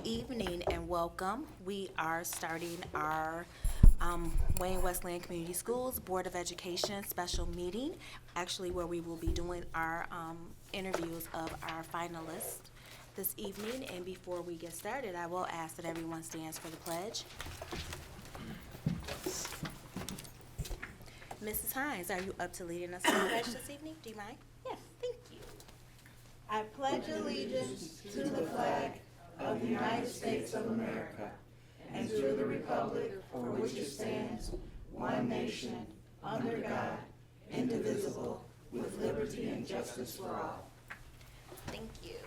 evening and welcome. We are starting our Wayne Westland Community Schools Board of Education special meeting, actually where we will be doing our interviews of our finalists this evening. And before we get started, I will ask that everyone stands for the pledge. Mrs. Hines, are you up to leading us in the pledge this evening? Do you mind? Yes. Thank you. I pledge allegiance to the flag of the United States of America and to the republic for which it stands, one nation, under God, indivisible, with liberty and justice for all. Thank you.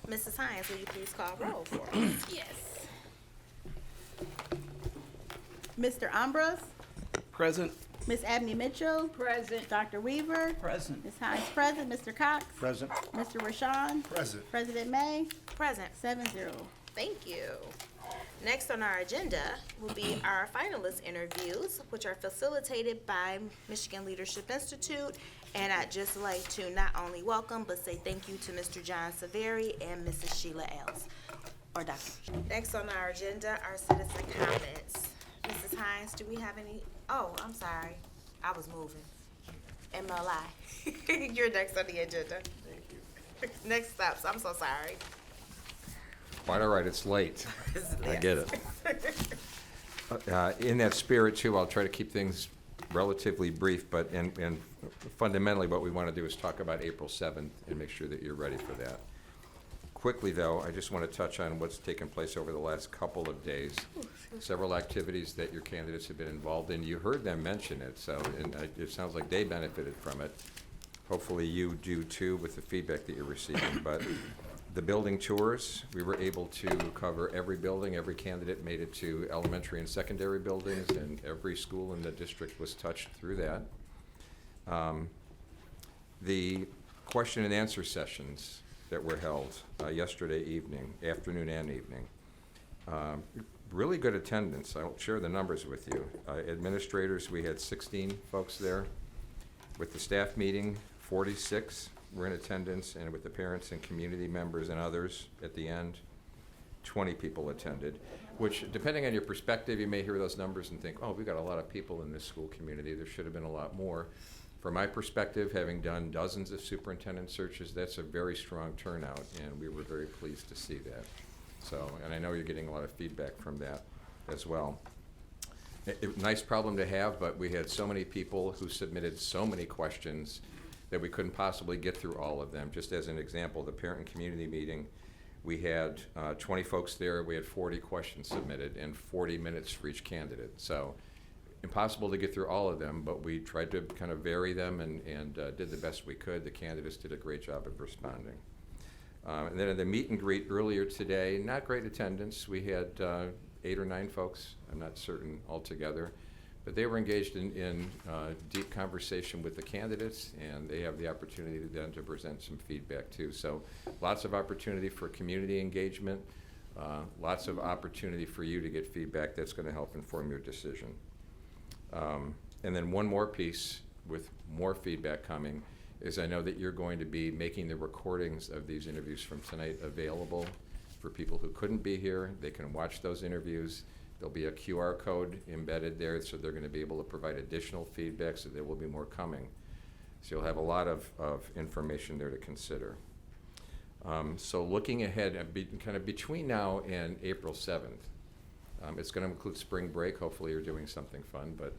Mrs. Hines, will you please call roll for us? Yes. Mr. Ambrose, Present. Miss Abney Mitchell, Present. Dr. Weaver, Present. Ms. Hines present, Mr. Cox, Present. Mr. Rashawn, Present. President May, Present. 7-0. Thank you. Next on our agenda will be our finalist interviews, which are facilitated by Michigan Leadership Institute. And I'd just like to not only welcome, but say thank you to Mr. John Saveri and Mrs. Sheila Ailes, or Dr. Next on our agenda are citizen comments. Mrs. Hines, do we have any? Oh, I'm sorry. I was moving. MLI. You're next on the agenda. Thank you. Next steps. I'm so sorry. Quite all right, it's late. I get it. In that spirit, too, I'll try to keep things relatively brief, but and fundamentally what we want to do is talk about April 7th and make sure that you're ready for that. Quickly, though, I just want to touch on what's taken place over the last couple of days. Several activities that your candidates have been involved in. You heard them mention it, so and it sounds like they benefited from it. Hopefully you do, too, with the feedback that you're receiving. But the building tours, we were able to cover every building. Every candidate made it to elementary and secondary buildings, and every school in the district was touched through that. The question and answer sessions that were held yesterday evening, afternoon and evening. Really good attendance. I'll share the numbers with you. Administrators, we had 16 folks there. With the staff meeting, 46 were in attendance, and with the parents and community members and others at the end, 20 people attended, which, depending on your perspective, you may hear those numbers and think, oh, we've got a lot of people in this school community. There should have been a lot more. From my perspective, having done dozens of superintendent searches, that's a very strong turnout, and we were very pleased to see that. So, and I know you're getting a lot of feedback from that as well. Nice problem to have, but we had so many people who submitted so many questions that we couldn't possibly get through all of them. Just as an example, the parent and community meeting, we had 20 folks there, we had 40 questions submitted and 40 minutes for each candidate. So impossible to get through all of them, but we tried to kind of vary them and did the best we could. The candidates did a great job of responding. And then at the meet and greet earlier today, not great attendance. We had 8 or 9 folks, I'm not certain altogether, but they were engaged in deep conversation with the candidates, and they have the opportunity then to present some feedback too. So lots of opportunity for community engagement, lots of opportunity for you to get feedback that's going to help inform your decision. And then one more piece with more feedback coming is I know that you're going to be making the recordings of these interviews from tonight available for people who couldn't be here. They can watch those interviews. There'll be a QR code embedded there, so they're going to be able to provide additional feedback, so there will be more coming. So you'll have a lot of information there to consider. So looking ahead, kind of between now and April 7th, it's going to include spring break. Hopefully you're doing something fun, but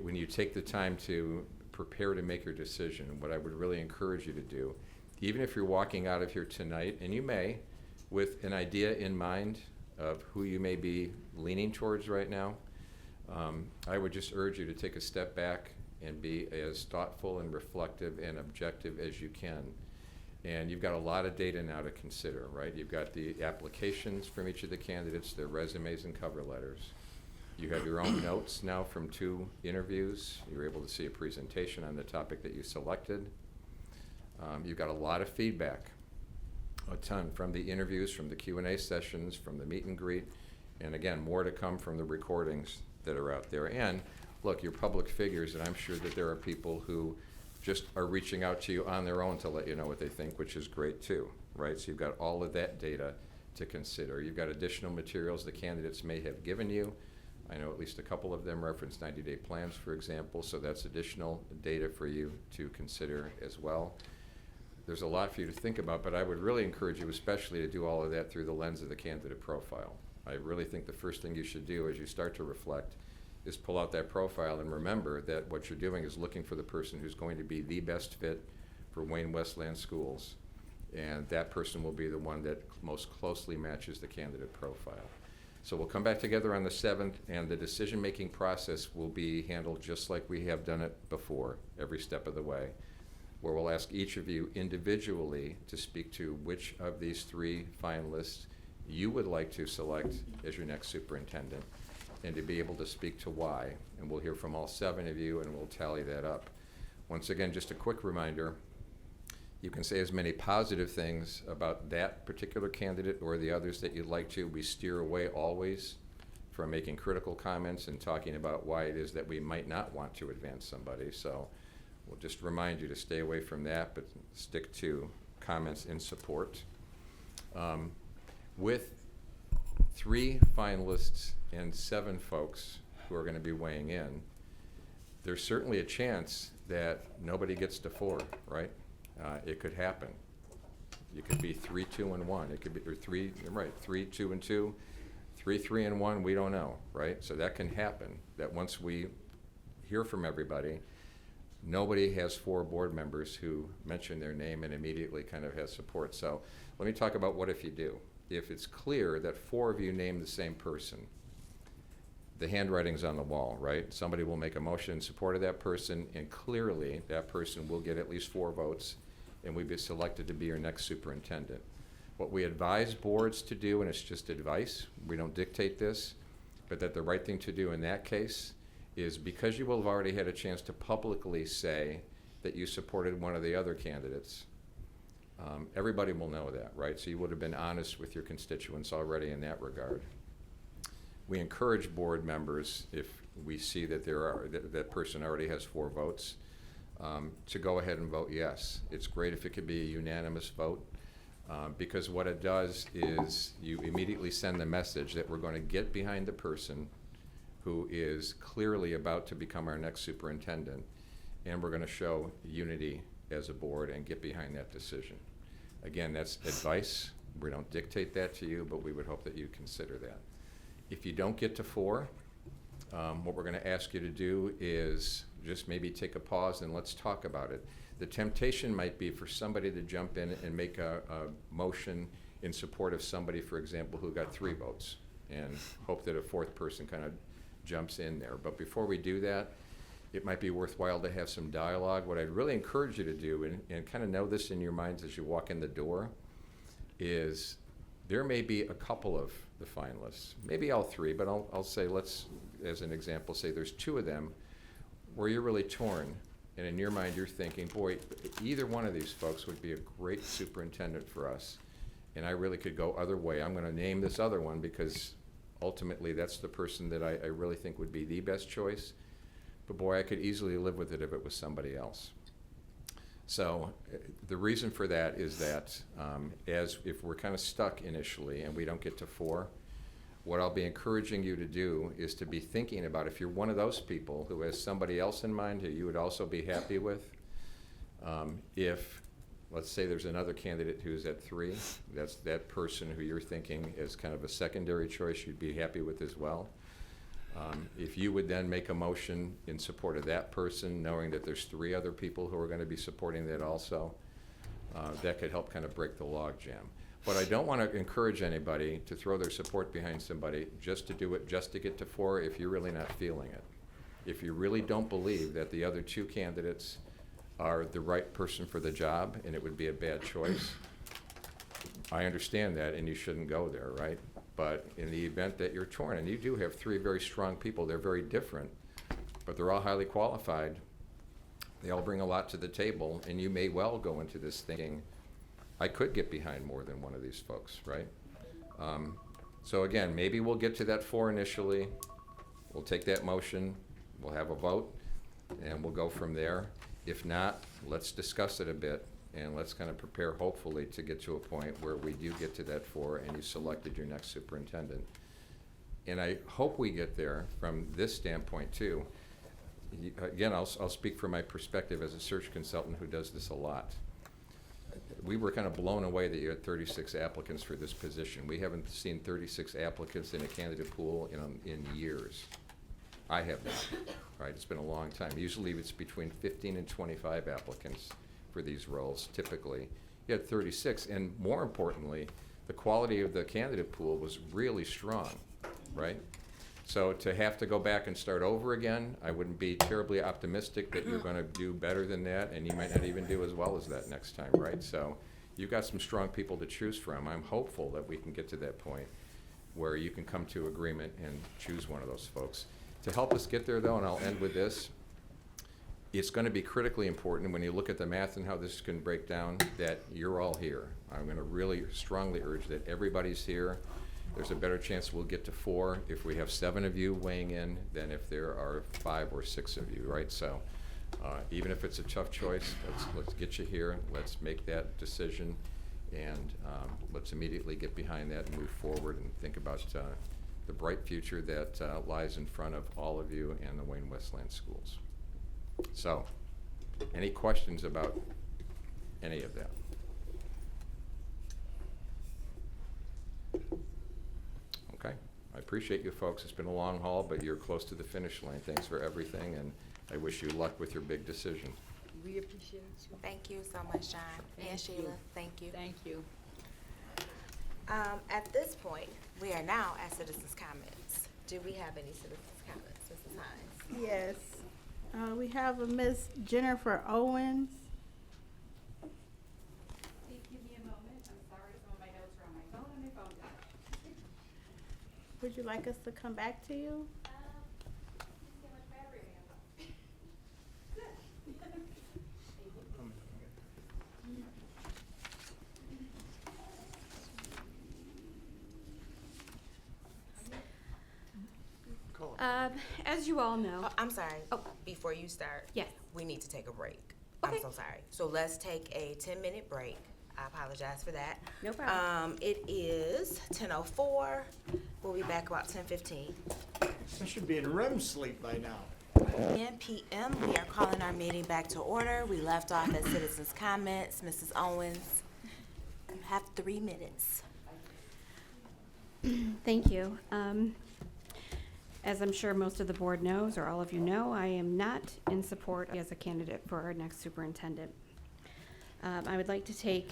when you take the time to prepare to make your decision, what I would really encourage you to do, even if you're walking out of here tonight, and you may, with an idea in mind of who you may be leaning towards right now, I would just urge you to take a step back and be as thoughtful and reflective and objective as you can. And you've got a lot of data now to consider, right? You've got the applications from each of the candidates, their resumes and cover letters. You have your own notes now from 2 interviews. You're able to see a presentation on the topic that you selected. You've got a lot of feedback, a ton from the interviews, from the Q&A sessions, from the meet and greet, and again, more to come from the recordings that are out there. And look, you're public figures, and I'm sure that there are people who just are reaching out to you on their own to let you know what they think, which is great too, right? So you've got all of that data to consider. You've got additional materials the candidates may have given you. I know at least a couple of them reference 90-day plans, for example, so that's additional data for you to consider as well. There's a lot for you to think about, but I would really encourage you especially to do all of that through the lens of the candidate profile. I really think the first thing you should do as you start to reflect is pull out that profile and remember that what you're doing is looking for the person who's going to be the best fit for Wayne Westland Schools. And that person will be the one that most closely matches the candidate profile. So we'll come back together on the 7th, and the decision-making process will be handled just like we have done it before, every step of the way, where we'll ask each of you individually to speak to which of these 3 finalists you would like to select as your next superintendent, and to be able to speak to why. And we'll hear from all 7 of you, and we'll tally that up. Once again, just a quick reminder, you can say as many positive things about that particular candidate or the others that you'd like to. We steer away always from making critical comments and talking about why it is that we might not want to advance somebody. So we'll just remind you to stay away from that, but stick to comments in support. With 3 finalists and 7 folks who are going to be weighing in, there's certainly a chance that nobody gets to 4, right? It could happen. You could be 3, 2, and 1. It could be or 3, right? 3, 2, and 2, 3, 3, and 1. We don't know, right? So that can happen. That once we hear from everybody, nobody has 4 board members who mention their name and immediately kind of has support. So let me talk about what if you do. If it's clear that 4 of you name the same person, the handwriting's on the wall, right? Somebody will make a motion in support of that person, and clearly that person will get at least 4 votes, and we'd be selected to be your next superintendent. What we advise boards to do, and it's just advice, we don't dictate this, but that the right thing to do in that case is, because you will have already had a chance to publicly say that you supported one of the other candidates, everybody will know that, right? So you would have been honest with your constituents already in that regard. We encourage board members, if we see that that person already has 4 votes, to go ahead and vote yes. It's great if it could be a unanimous vote, because what it does is you immediately send the message that we're going to get behind the person who is clearly about to become our next superintendent, and we're going to show unity as a board and get behind that decision. Again, that's advice. We don't dictate that to you, but we would hope that you consider that. If you don't get to 4, what we're going to ask you to do is just maybe take a pause and let's talk about it. The temptation might be for somebody to jump in and make a motion in support of somebody, for example, who got 3 votes, and hope that a 4th person kind of jumps in there. But before we do that, it might be worthwhile to have some dialogue. What I'd really encourage you to do, and kind of know this in your minds as you walk in the door, is there may be a couple of the finalists, maybe all 3, but I'll say, let's, as an example, say there's 2 of them where you're really torn, and in your mind you're thinking, boy, either one of these folks would be a great superintendent for us, and I really could go other way. I'm going to name this other one because ultimately that's the person that I really think would be the best choice, but boy, I could easily live with it if it was somebody else. So the reason for that is that as if we're kind of stuck initially and we don't get to 4, what I'll be encouraging you to do is to be thinking about, if you're one of those people who has somebody else in mind who you would also be happy with, if, let's say there's another candidate who's at 3, that's that person who you're thinking is kind of a secondary choice you'd be happy with as well. If you would then make a motion in support of that person, knowing that there's 3 other people who are going to be supporting that also, that could help kind of break the log jam. But I don't want to encourage anybody to throw their support behind somebody just to do it, just to get to 4 if you're really not feeling it. If you really don't believe that the other 2 candidates are the right person for the job and it would be a bad choice, I understand that, and you shouldn't go there, right? But in the event that you're torn, and you do have 3 very strong people, they're very different, but they're all highly qualified. They all bring a lot to the table, and you may well go into this thinking, I could get behind more than one of these folks, right? So again, maybe we'll get to that 4 initially. We'll take that motion, we'll have a vote, and we'll go from there. If not, let's discuss it a bit, and let's kind of prepare, hopefully, to get to a point where we do get to that 4 and you selected your next superintendent. And I hope we get there from this standpoint too. Again, I'll speak from my perspective as a search consultant who does this a lot. We were kind of blown away that you had 36 applicants for this position. We haven't seen 36 applicants in a candidate pool in years. I have not, right? It's been a long time. Usually it's between 15 and 25 applicants for these roles, typically. You had 36, and more importantly, the quality of the candidate pool was really strong, right? So to have to go back and start over again, I wouldn't be terribly optimistic that you're gonna do better than that, and you might not even do as well as that next time, right? So you've got some strong people to choose from. I'm hopeful that we can get to that point where you can come to agreement and choose one of those folks. To help us get there though, and I'll end with this, it's gonna be critically important when you look at the math and how this can break down that you're all here. I'm gonna really strongly urge that everybody's here. There's a better chance we'll get to 4 if we have 7 of you weighing in than if there are 5 or 6 of you, right? So even if it's a tough choice, let's get you here. Let's make that decision, and let's immediately get behind that and move forward and think about the bright future that lies in front of all of you and the Wayne Westland schools. So, any questions about any of that? Okay, I appreciate you folks. It's been a long haul, but you're close to the finish line. Thanks for everything, and I wish you luck with your big decision. We appreciate you. Thank you so much, John. And Thank Sheila, you. thank you. Thank you. At this point, we are now at citizens' comments. Do we have any citizens' comments, Mrs. Hines? Yes. We have a Miss Jennifer Owens. Please give me a moment. I'm sorry, some of my notes are on my phone and my phone died. Would you like us to come back to you? Please get much battery I have. Good. As you all know, Oh, I'm sorry. Oh. Before you start. Yes. We need to take a break. I'm Okay. so sorry. So let's take a 10-minute break. I apologize for that. No problem. It is 10:04. We'll be back about 10:15. I should be in REM sleep by now. 10 p.m. We are calling our meeting back to order. We left off at citizens' comments. Mrs. Owens, you have 3 minutes. thank you. As I'm sure most of the board knows, or all of you know, I am not in support as a candidate for our next superintendent. I would like to take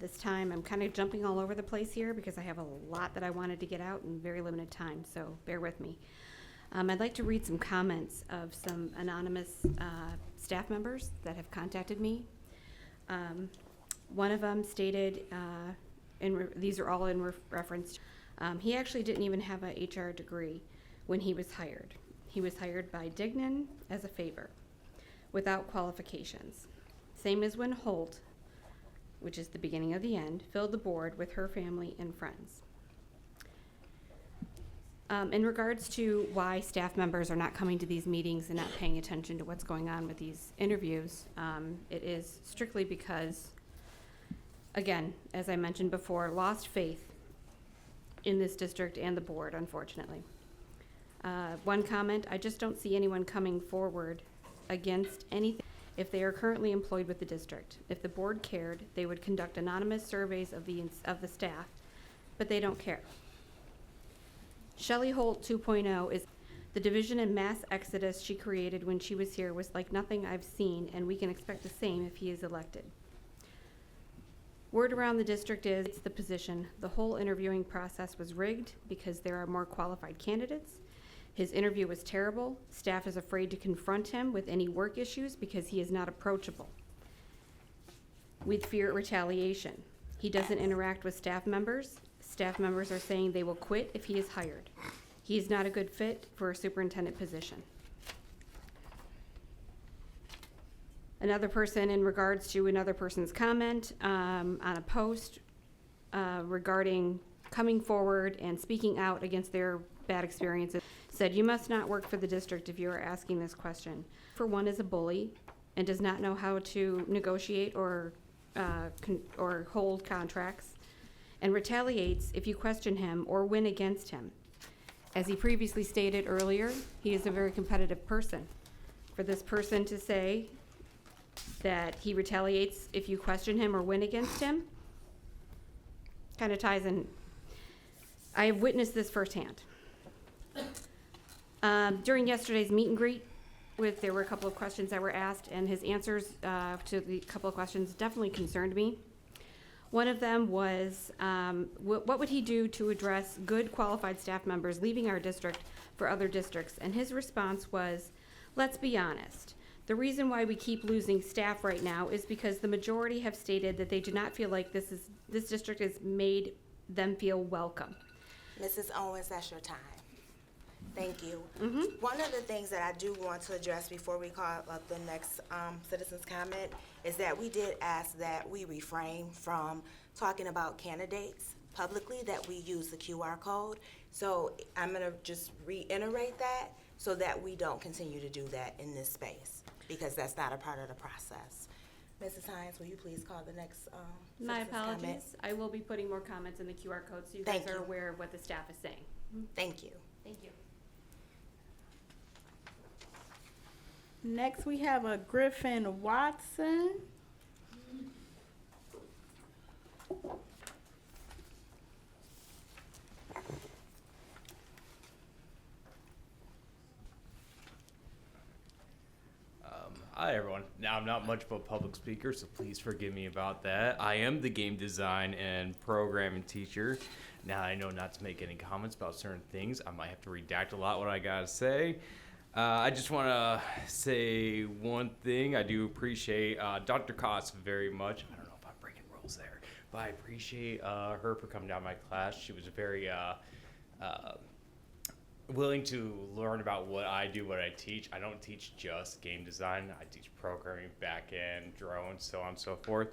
this time, I'm kind of jumping all over the place here because I have a lot that I wanted to get out in very limited time, so bear with me. I'd like to read some comments of some anonymous staff members that have contacted me. One of them stated, these are all in reference, he actually didn't even have a HR degree when he was hired. He was hired by Dignan as a favor, without qualifications. Same as when Holt, which is the beginning of the end, filled the board with her family and friends. In regards to why staff members are not coming to these meetings and not paying attention to what's going on with these interviews, it is strictly because, again, as I mentioned before, lost faith in this district and the board, unfortunately. One comment, I just don't see anyone coming forward against anything if they are currently employed with the district. If the board cared, they would conduct anonymous surveys of the staff, but they don't care. Shelley Holt 2.0 is the division and mass exodus she created when she was here was like nothing I've seen, and we can expect the same if he is elected. Word around the district is the position. The whole interviewing process was rigged because there are more qualified candidates. His interview was terrible. Staff is afraid to confront him with any work issues because he is not approachable. We fear retaliation. He doesn't interact with staff members. Staff members are saying they will quit if he is hired. He is not a good fit for a superintendent position. Another person, in regards to another person's comment on a post regarding coming forward and speaking out against their bad experiences, said, "You must not work for the district if you are asking this question." For one is a bully. and does not know how to negotiate or hold contracts, and retaliates if you question him or win against him. As he previously stated earlier, he is a very competitive person. For this person to say that he retaliates if you question him or win against him kind of ties in. I have witnessed this firsthand. During yesterday's meet and greet, there were a couple of questions that were asked, and his answers to the couple of questions definitely concerned me. One of them was, what would he do to address good qualified staff members leaving our district for other districts? And his response was, let's be honest. The reason why we keep losing staff right now is because the majority have stated that they do not feel like this district has made them feel welcome. Mrs. Owens, that's your time. Thank you. Mm-hmm. One of the things that I do want to address before we call up the next citizen's comment is that we did ask that we refrain from talking about candidates publicly, that we use the QR code. So I'm going to just reiterate that so that we don't continue to do that in this space, because that's not a part of the process. Mrs. Hines, will you please call the next My citizen's comment? apologies. I will be putting more comments in the QR code so you Thank guys are you. aware of what the staff is saying. Thank you. Thank you. Next, we have a Griffin Watson. Hi everyone. Now I'm not much of a public speaker, so please forgive me about that. I am the game design and programming teacher. Now I know not to make any comments about certain things. I might have to redact a lot what I gotta say. I just want to say one thing. I do appreciate Dr. Koss very much. I don't know if I'm breaking rules there, but I appreciate her for coming down to my class. She was very willing to learn about what I do, what I teach. I don't teach just game design. I teach programming, back-end, drones, so on and so forth.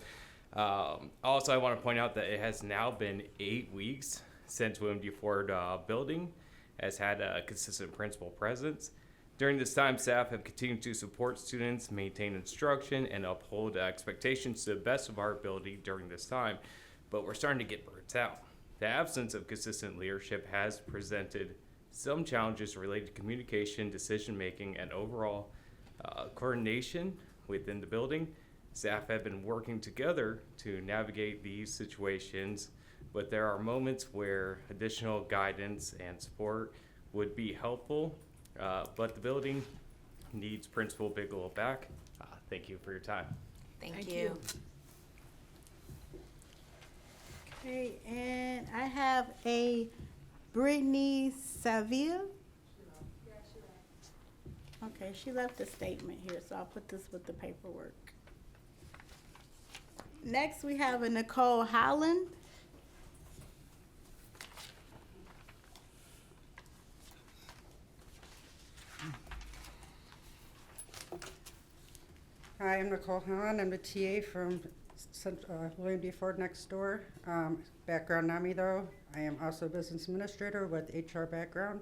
Also, I want to point out that it has now been 8 weeks since William D. Ford building has had a consistent principal presence. During this time, staff have continued to support students, maintain instruction, and uphold expectations to the best of our ability during this time. But we're starting to get burnt out. The absence of consistent leadership has presented some challenges related to communication, decision-making, and overall coordination within the building. Staff have been working together to navigate these situations, but there are moments where additional guidance and support would be helpful, but the building needs Principal Bigelow back. Thank you for your time. Thank you. Okay, and I have a Brittany Saville. Okay, she left a statement here, so I'll put this with the paperwork. Next, we have a Nicole Holland. Hi, I'm Nicole Hahn. I'm the TA from William D. Ford next door. Background on me though, I am also a business administrator with HR background.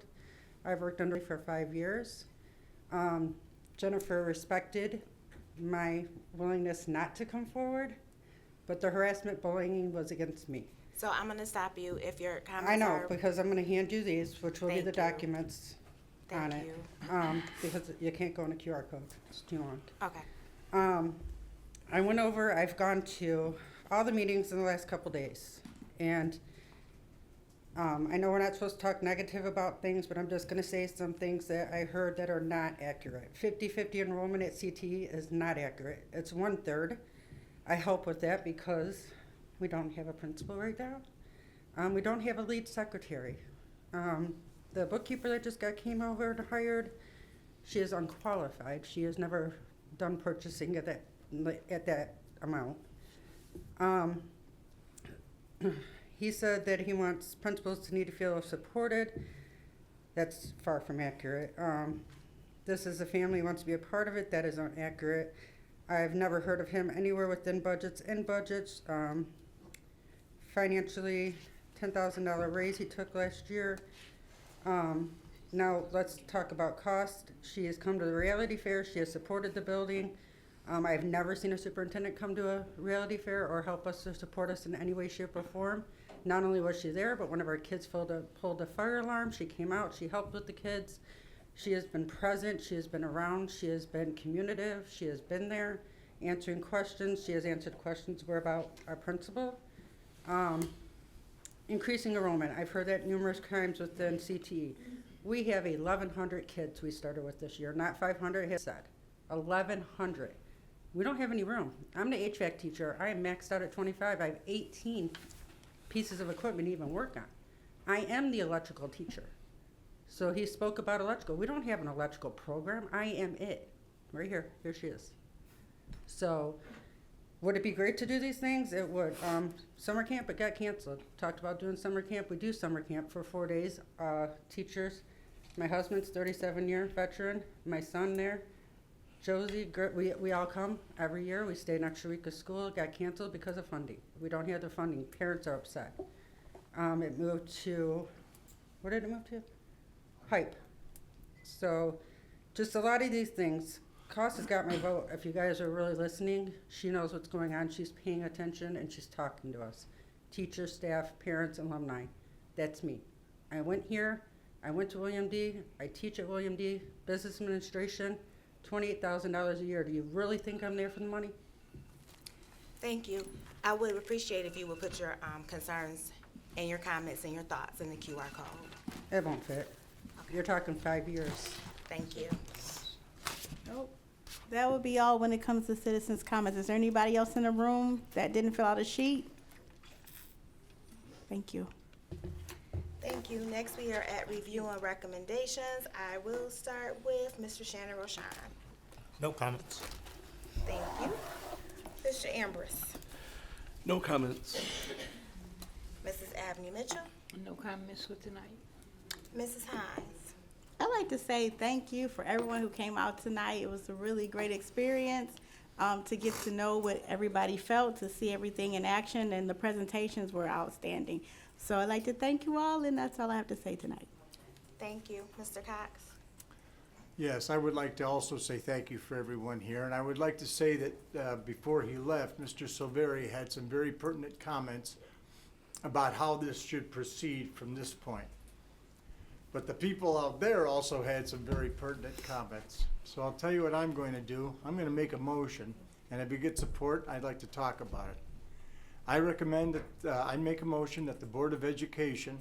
I've worked under for 5 years. Jennifer respected my willingness not to come forward, but the harassment bullying was against me. So I'm going to stop you if your comments I know, are... because I'm gonna hand you these, which will be Thank the you. documents Thank on it. you. Because you can't go on a QR code, it's too long. Okay. I've gone to all the meetings in the last couple days, and I know we're not supposed to talk negative about things, but I'm just gonna say some things that I heard that are not accurate. 50-50 enrollment at CTE is not accurate. It's 1/3. I help with that because we don't have a principal right now. We don't have a lead secretary. The bookkeeper that just came over and hired, she is unqualified. She has never done purchasing at that amount. He said that he wants principals to need to feel supported. That's far from accurate. This is a family who wants to be a part of it. That is inaccurate. I've never heard of him anywhere within budgets. In budgets, financially, $10,000 raise he took last year. Now let's talk about cost. She has come to the reality fair. She has supported the building. I've never seen a superintendent come to a reality fair or help us or support us in any way, shape, or form. Not only was she there, but one of our kids pulled a fire alarm. She came out, she helped with the kids. She has been present, she has been around, she has been communicative, she has been there answering questions. She has answered questions about our principal. Increasing enrollment, I've heard that numerous times within CTE. We have 1,100 kids we started with this year, not 500, has said. 1,100. We don't have any room. I'm the HVAC teacher. I am maxed out at 25. I have 18 pieces of equipment to even work on. I am the electrical teacher. So he spoke about electrical. We don't have an electrical program. I am it. Right here. Here she is. So would it be great to do these things? It would. Summer camp, it got canceled. Talked about doing summer camp. We do summer camp for 4 days. Teachers, my husband's 37-year veteran. My son there. Josie, we all come every year. We stay an extra week of school. It got canceled because of funding. We don't have the funding. Parents are upset. It moved to, where did it move to? Hype. So just a lot of these things. Cost has got my vote. If you guys are really listening, she knows what's going on. She's paying attention and she's talking to us. Teachers, staff, parents, alumni. That's me. I went here. I went to William D. I teach at William D. Business Administration. $28,000 a year. Do you really think I'm there for the money? Thank you. I would appreciate if you would put your concerns and your comments and your thoughts in the QR code. It won't fit. You're talking 5 years. Thank you. Nope. That would be all when it comes to citizens' comments. Is there anybody else in the room that didn't fill out a sheet? Thank you. Thank you. Next, we are at review and recommendations. I will start with Mr. Shannon Roshan. No comments. Thank you. Mr. Ambrose. No comments. Mrs. Abney Mitchell. No comments for tonight. Mrs. Hines. I'd like to say thank you for everyone who came out tonight. It was a really great experience to get to know what everybody felt, to see everything in action, and the presentations were outstanding. So I'd like to thank you all, and that's all I have to say tonight. Thank you. Mr. Cox. Yes, I would like to also say thank you for everyone here, and I would like to say that before he left, Mr. Silveri had some very pertinent comments about how this should proceed from this point. But the people out there also had some very pertinent comments. So I'll tell you what I'm going to do. I'm going to make a motion, and if you get support, I'd like to talk about it. I recommend that I make a motion that the Board of Education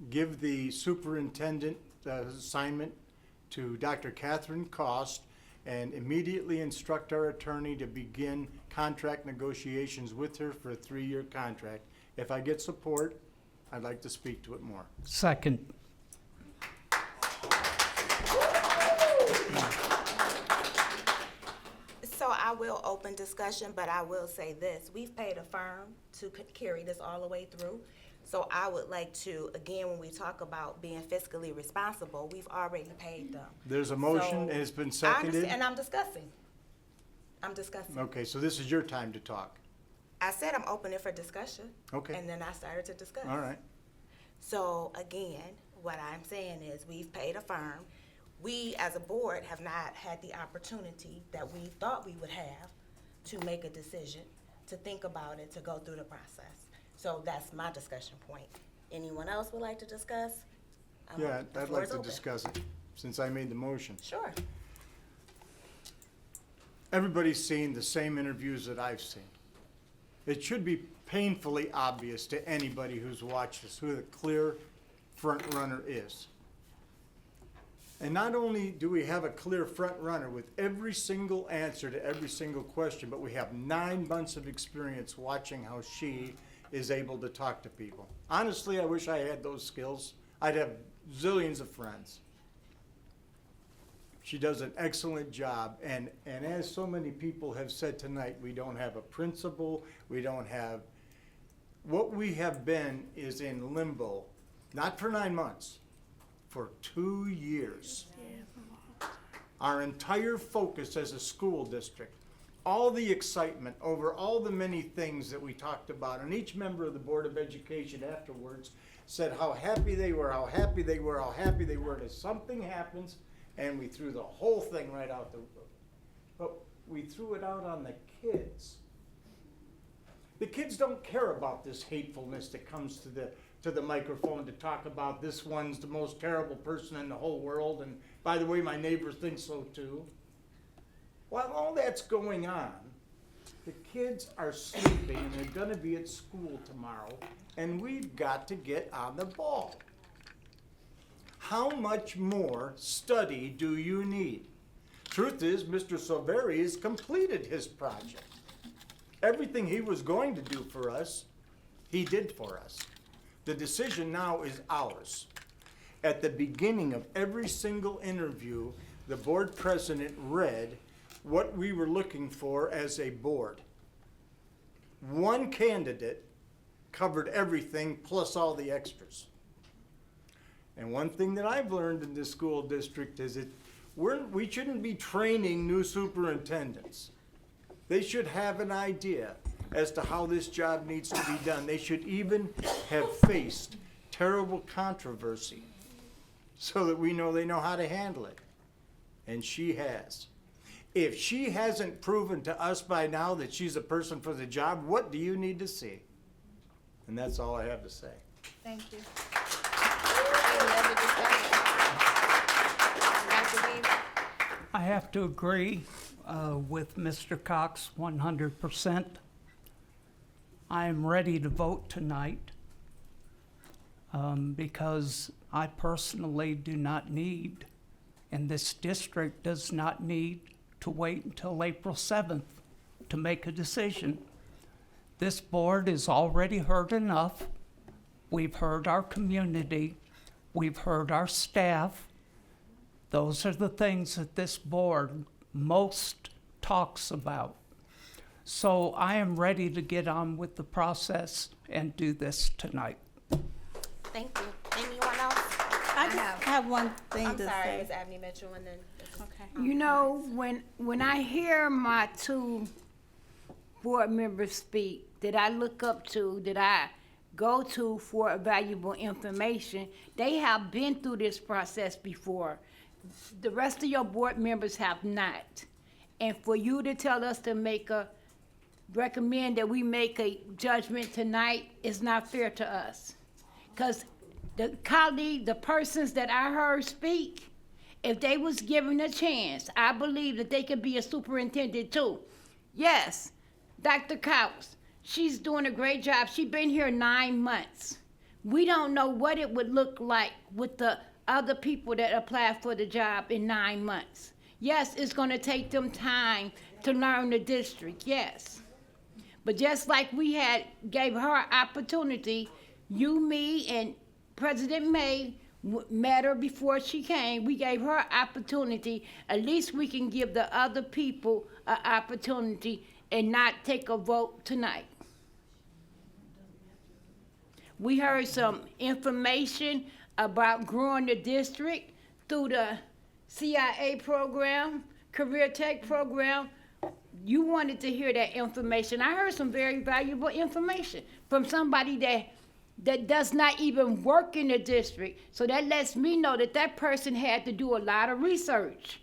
give the superintendent assignment to Dr. Catherine Cost and immediately instruct our attorney to begin contract negotiations with her for a 3-year contract. If I get support, I'd like to speak to it more. Second. So I will open discussion, but I will say this. We've paid a firm to carry this all the way through. So I would like to, again, when we talk about being fiscally responsible, we've already paid them. There's a motion, So, it has been I seconded. understand, and I'm discussing. Okay, so this is your time to talk. I said I'm opening for discussion. Okay. And then I started to discuss. All right. So again, what I'm saying is we've paid a firm. We, as a board, have not had the opportunity that we thought we would have to make a decision, to think about it, to go through the process. So that's my discussion point. Anyone else would like to discuss? Yeah, The I'd floor like is to open. discuss it, since I made the motion. Sure. Everybody's seen the same interviews that I've seen. It should be painfully obvious to anybody who's watched this who the clear front runner is. And not only do we have a clear front runner with every single answer to every single question, but we have 9 months of experience watching how she is able to talk to people. Honestly, I wish I had those skills. I'd have zillions of friends. She does an excellent job, and as so many people have said tonight, we don't have a principal, we don't have, what we have been is in limbo, not for 9 months, for 2 years. Our entire focus as a school district, all the excitement over all the many things that we talked about, and each member of the Board of Education afterwards said how happy they were, how happy they were, how happy they were, and if something happens, and we threw the whole thing right out the roof. But we threw it out on the kids. The kids don't care about this hatefulness that comes to the microphone to talk about this one's the most terrible person in the whole world, and by the way, my neighbor thinks so too. While all that's going on, the kids are sleeping and they're gonna be at school tomorrow, and we've got to get on the ball. How much more study do you need? Truth is, Mr. Silveri has completed his project. Everything he was going to do for us, he did for us. The decision now is ours. At the beginning of every single interview, the board president read what we were looking for as a board. One candidate covered everything plus all the extras. And one thing that I've learned in this school district is that we shouldn't be training new superintendents. They should have an idea as to how this job needs to be done. They should even have faced terrible controversy so that we know they know how to handle it. And she has. If she hasn't proven to us by now that she's a person for the job, what do you need to see? And that's all I have to say. Thank you. Any other discussion? Dr. Weaver? I have to agree with Mr. Cox 100%. I am ready to vote tonight because I personally do not need, and this district does not need, to wait until April 7th to make a decision. This board is already heard enough. We've heard our community. We've heard our staff. Those are the things that this board most talks about. So I am ready to get on with the process and do this tonight. Thank you. Anyone else? I just have one thing I'm to sorry, say. Ms. Abney Mitchell, and then. Okay. You know, when I hear my two board members speak that I look up to, that I go to for valuable information, they have been through this process before. The rest of your board members have not. And for you to tell us to recommend that we make a judgment tonight is not fair to us. Because the persons that I heard speak, if they was given a chance, I believe that they could be a superintendent too. Yes, Dr. Cox, she's doing a great job. She's been here 9 months. We don't know what it would look like with the other people that applied for the job in 9 months. Yes, it's gonna take them time to learn the district, yes. But just like we gave her opportunity, you, me, and President May met her before she came. We gave her opportunity. At least we can give the other people an opportunity and not take a vote tonight. We heard some information about growing the district through the CIA program, Career Tech program. You wanted to hear that information. I heard some very valuable information from somebody that does not even work in the district. So that lets me know that that person had to do a lot of research.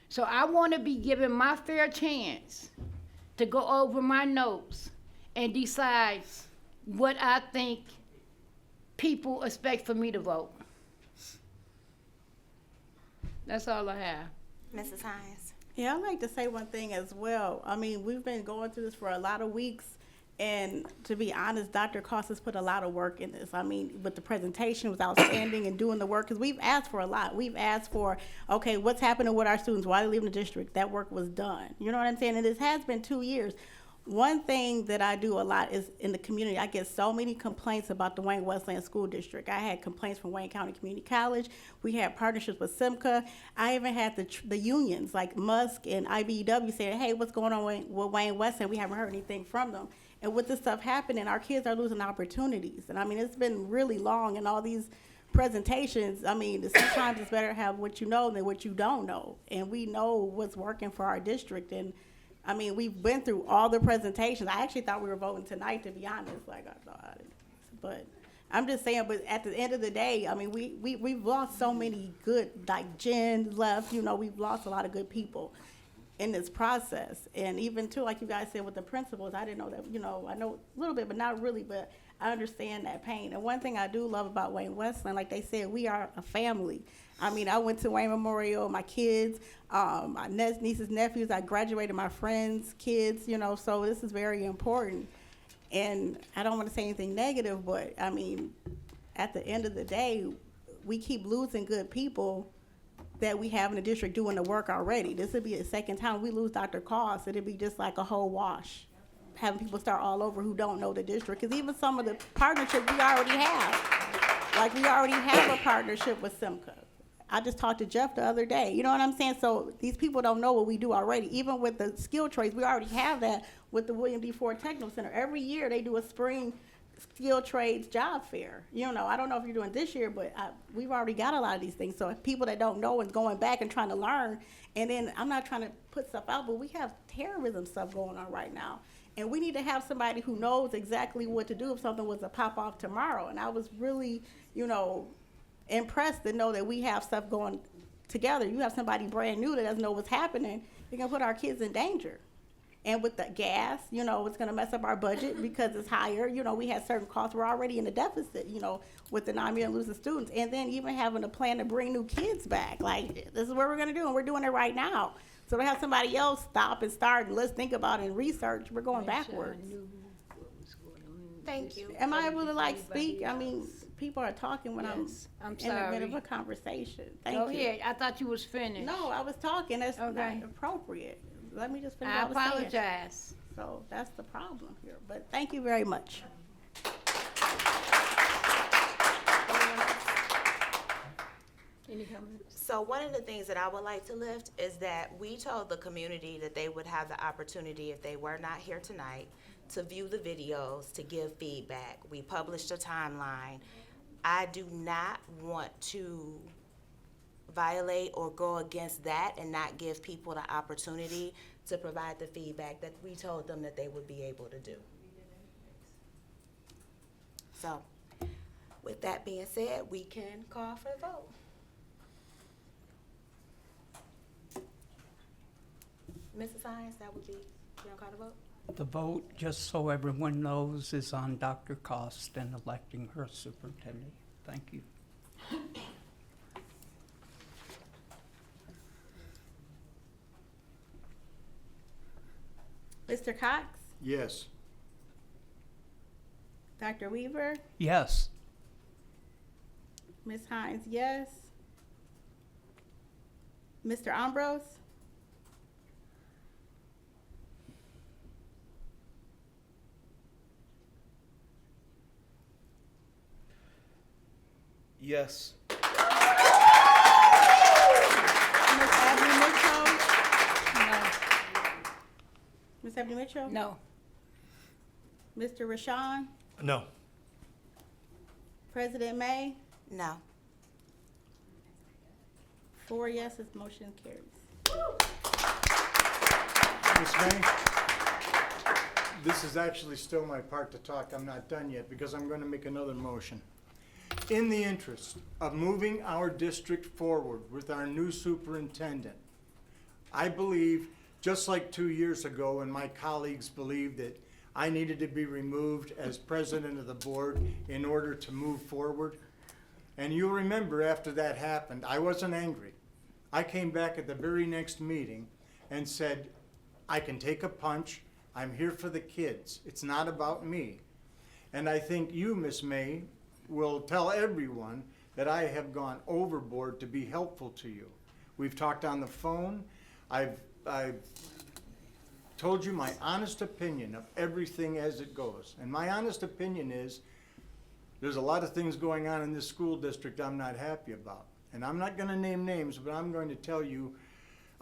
So I want to be given my fair chance to go over my notes and decide what I think people expect for me to vote. That's all I have. Mrs. Hines? Yeah, I'd like to say one thing as well. I mean, we've been going through this for a lot of weeks, and to be honest, Dr. Cost has put a lot of work in this. I mean, with the presentation was outstanding and doing the work, because we've asked for a lot. We've asked for, okay, what's happening with our students? Why are they leaving the district? That work was done. You know what I'm saying? And this has been 2 years. One thing that I do a lot is in the community, I get so many complaints about the Wayne Westland School District. I had complaints from Wayne County Community College. We had partnerships with Simca. I even had the unions like Musk and IBEW saying, hey, what's going on with Wayne Westland? We haven't heard anything from them. And with this stuff happening, our kids are losing opportunities. And I mean, it's been really long, and all these presentations, I mean, sometimes it's better to have what you know than what you don't know. And we know what's working for our district. And I mean, we've been through all the presentations. I actually thought we were voting tonight, to be honest. Like, I thought, but I'm just saying, but at the end of the day, I mean, we've lost so many good, like Jen left, you know, we've lost a lot of good people in this process. And even too, like you guys said with the principals, I didn't know that, you know, I know a little bit, but not really, but I understand that pain. And one thing I do love about Wayne Westland, like they said, we are a family. I mean, I went to Wayne Memorial, my kids, my nieces, nephews, I graduated my friends' kids, you know, so this is very important. And I don't want to say anything negative, but I mean, at the end of the day, we keep losing good people that we have in the district doing the work already. This would be the second time we lose Dr. Cost. It'd be just like a whole wash, having people start all over who don't know the district. Because even some of the partnerships we already have, like we already have a partnership with Simca. I just talked to Jeff the other day. You know what I'm saying? So these people don't know what we do already. Even with the skill trades, we already have that with the William D. Ford Technical Center. Every year they do a spring skill trades job fair. You know, I don't know if you're doing this year, but we've already got a lot of these things. So if people that don't know and going back and trying to learn, and then I'm not trying to put stuff out, but we have terrorism stuff going on right now. And we need to have somebody who knows exactly what to do if something was to pop off tomorrow. And I was really, you know, impressed to know that we have stuff going together. You have somebody brand new that doesn't know what's happening, you're gonna put our kids in danger. And with the gas, you know, it's gonna mess up our budget because it's higher. You know, we had certain costs, we're already in a deficit, you know, with the 9 million losing students. And then even having a plan to bring new kids back, like, this is what we're gonna do, and we're doing it right now. So to have somebody else stop and start and let's think about it and research, we're going backwards. Thank you. Am I able to like speak? I mean, people are talking when I'm I'm in the middle of sorry. a conversation. Thank Go you. ahead. I thought you was finished. No, I was talking. That's Okay. not appropriate. Let me just finish I what I was saying. apologize. So that's the problem here. But thank you very much. Any comments? So one of the things that I would like to lift is that we told the community that they would have the opportunity, if they were not here tonight, to view the videos, to give feedback. We published a timeline. I do not want to violate or go against that and not give people the opportunity to provide the feedback that we told them that they would be able to do. So, with that being said, we can call for the vote. Mrs. Hines, that would be, you don't call the vote? The vote, just so everyone knows, is on Dr. Cost and electing her superintendent. Thank you. Mr. Cox, Yes. Dr. Weaver, Yes. Ms. Hines, yes. Mr. Ambrose, Yes. Ms. Abney Mitchell, No. Ms. Abney Mitchell, No. Mr. Rashawn, No. President May, No. 4 yeses, motion carries. Ms. May, this is actually still my part to talk. I'm not done yet because I'm going to make another motion. In the interest of moving our district forward with our new superintendent, I believe, just like 2 years ago when my colleagues believed that I needed to be removed as president of the board in order to move forward. And you'll remember after that happened, I wasn't angry. I came back at the very next meeting and said, I can take a punch. I'm here for the kids. It's not about me. And I think you, Miss May, will tell everyone that I have gone overboard to be helpful to you. We've talked on the phone. I've told you my honest opinion of everything as it goes. And my honest opinion is there's a lot of things going on in this school district I'm not happy about. And I'm not going to name names, but I'm going to tell you,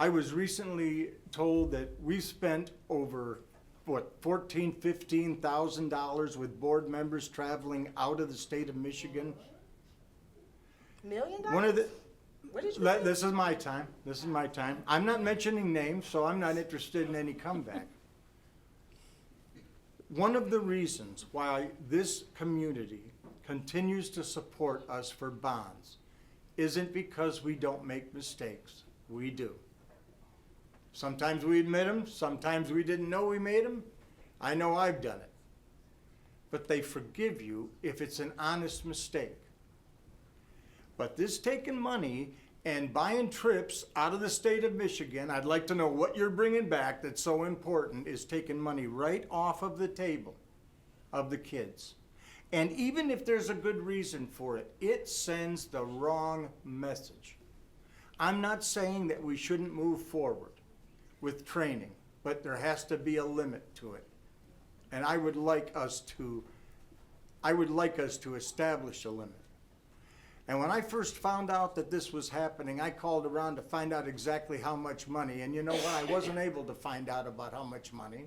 I was recently told that we spent over, $14,000, $15,000 with board members traveling out of the state of Michigan. $1 million? One of the, What did you say? this is my time. This is my time. I'm not mentioning names, so I'm not interested in any comeback. One of the reasons why this community continues to support us for bonds isn't because we don't make mistakes. We do. Sometimes we admit them, sometimes we didn't know we made them. I know I've done it. But they forgive you if it's an honest mistake. But this taking money and buying trips out of the state of Michigan, I'd like to know what you're bringing back that's so important, is taking money right off of the table of the kids. And even if there's a good reason for it, it sends the wrong message. I'm not saying that we shouldn't move forward with training, but there has to be a limit to it. And I would like us to establish a limit. And when I first found out that this was happening, I called around to find out exactly how much money. And you know what? I wasn't able to find out about how much money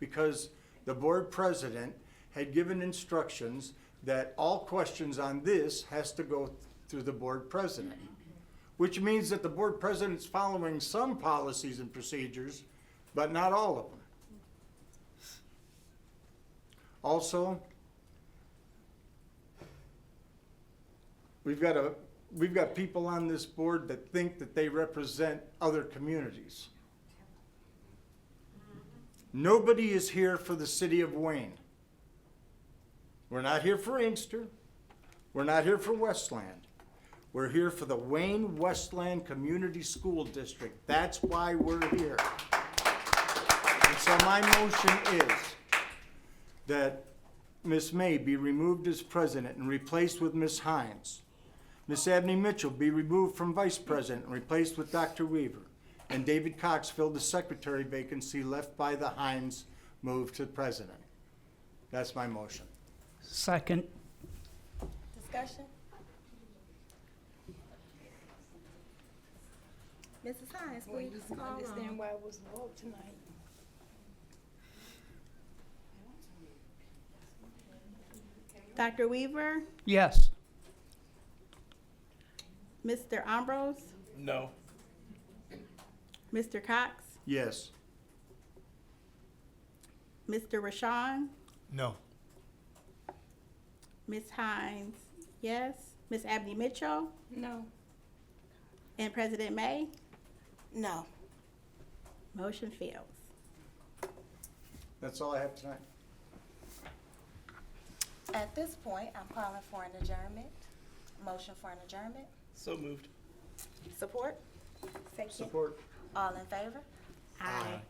because the board president had given instructions that all questions on this has to go through the board president, which means that the board president's following some policies and procedures, but not all of them. Also, we've got people on this board that think that they represent other communities. Nobody is here for the city of Wayne. We're not here for Inkster. We're not here for Westland. We're here for the Wayne Westland Community School District. That's why we're here. And so my motion is that Ms. May be removed as president and replaced with Ms. Hines. Ms. Abney Mitchell be removed from vice president and replaced with Dr. Weaver. And David Cox fill the secretary vacancy left by the Hines move to president. That's my motion. Second. Discussion? Mrs. Hines, please call roll. Understand why it was a vote tonight. Dr. Weaver, Yes. Mr. Ambrose, No. Mr. Cox, Yes. Mr. Rashawn, No. Ms. Hines, yes, Ms. Abney Mitchell, No. and President May. No. Motion fails. That's all I have tonight. At this point, I'm calling for an adjournment. Motion for an adjournment. So moved. Support? Second. Support. All in favor? Aye.